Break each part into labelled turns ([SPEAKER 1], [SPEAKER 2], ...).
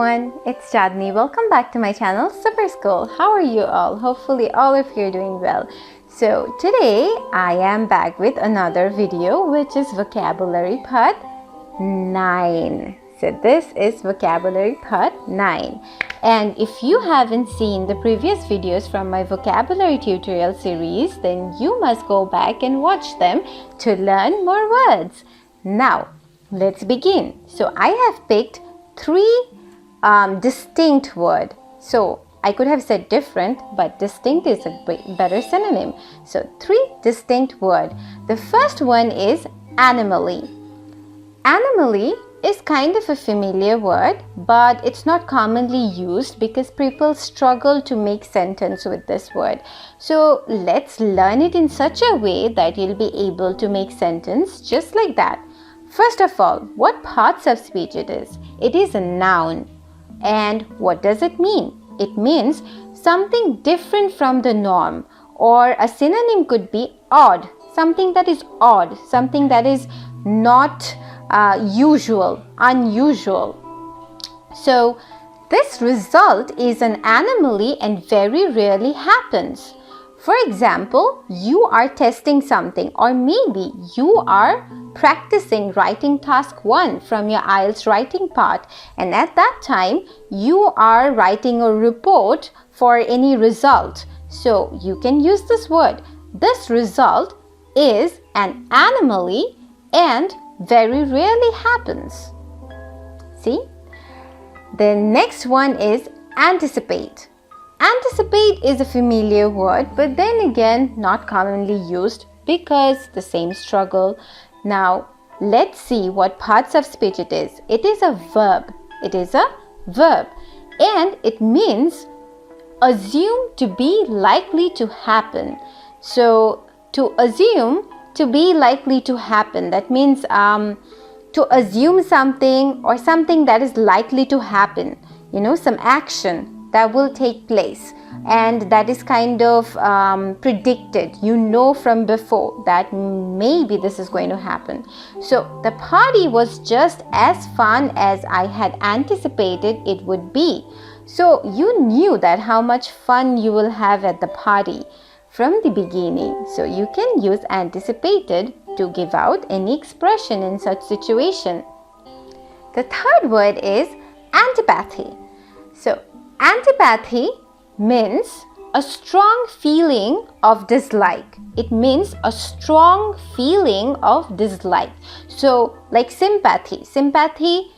[SPEAKER 1] everyone, it's Chandni. Welcome back to my channel Super School. How are you all? Hopefully all of you are doing well. So today I am back with another video, which is vocabulary part 9. So this is vocabulary part 9. And if you haven't seen the previous videos from my vocabulary tutorial series, then you must go back and watch them to learn more words. Now let's begin. So I have picked 3 distinct words. So I could have said different, but distinct is a better synonym. So 3 distinct words. The first one is animally. Animally is kind of a familiar word, but it's not commonly used because people struggle to make sentence with this word. So let's learn it in such a way that you'll be able to make sentence just like that. First of all, what parts of speech it is? It is a noun. And what does it mean? It means something different from the norm, or a synonym could be odd. Something that is odd, something that is not usual, unusual. So this result is an anomaly and very rarely happens. For example, you are testing something, or maybe you are practicing writing task 1 from your IELTS writing part, and at that time you are writing a report for any result. So you can use this word. This result is an anomaly and very rarely happens. See? The next one is anticipate. Anticipate is a familiar word, but then again not commonly used because the same struggle. Now let's see what parts of speech it is. It is a verb. It is a verb, and it means assume to be likely to happen. So to assume to be likely to happen, that means to assume something or something that is likely to happen, some action that will take place and that is kind of predicted, from before that maybe this is going to happen. So the party was just as fun as I had anticipated it would be. So you knew that how much fun you will have at the party from the beginning. So you can use anticipated to give out any expression in such situation. The third word is antipathy. So antipathy means a strong feeling of dislike. It means a strong feeling of dislike. So like sympathy. Sympathy,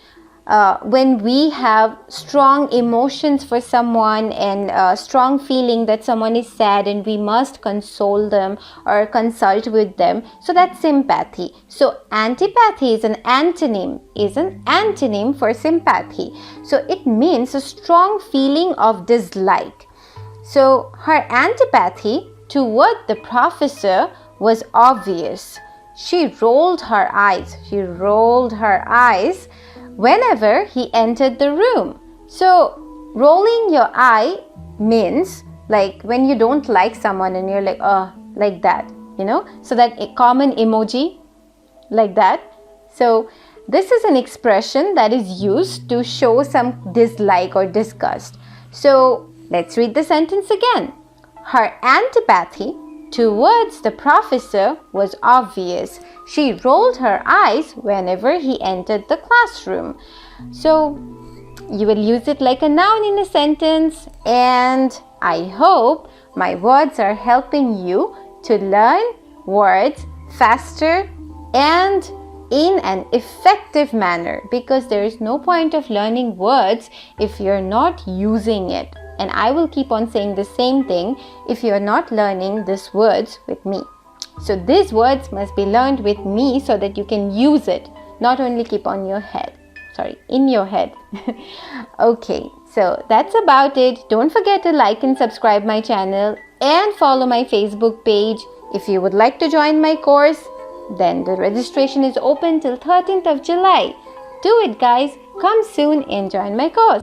[SPEAKER 1] when we have strong emotions for someone and a strong feeling that someone is sad and we must console them or consult with them. So that's sympathy. So antipathy is an antonym for sympathy. So it means a strong feeling of dislike. So her antipathy toward the professor was obvious. She rolled her eyes. Whenever he entered the room. So rolling your eye means like when you don't like someone and you're like, oh, like that, so that a common emoji like that. So this is an expression that is used to show some dislike or disgust. So let's read the sentence again. Her antipathy towards the professor was obvious. She rolled her eyes whenever he entered the classroom. So you will use it like a noun in a sentence, and I hope my words are helping you to learn words faster and in an effective manner, because there is no point of learning words if you're not using it. And I will keep on saying the same thing if you're not learning these words with me. So these words must be learned with me so that you can use it, not only keep in your head. Okay, so that's about it. Don't forget to like and subscribe my channel and follow my Facebook page. If you would like to join my course, then the registration is open till 13th of July. Do it, guys. Come soon and join my course.